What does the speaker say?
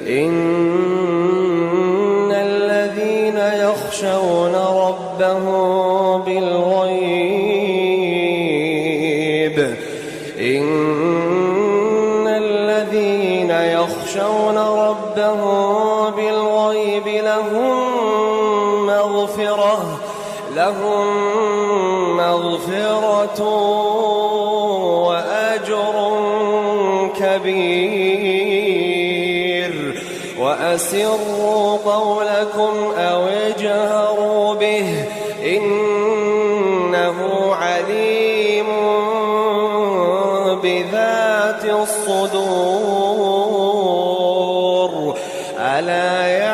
إن الذين يخشون ربهم بالغيب لهم مغفرة وأجر كبير. وأسروا قولكم أو اجهروا به إنه عليم بذات الصدور. ألا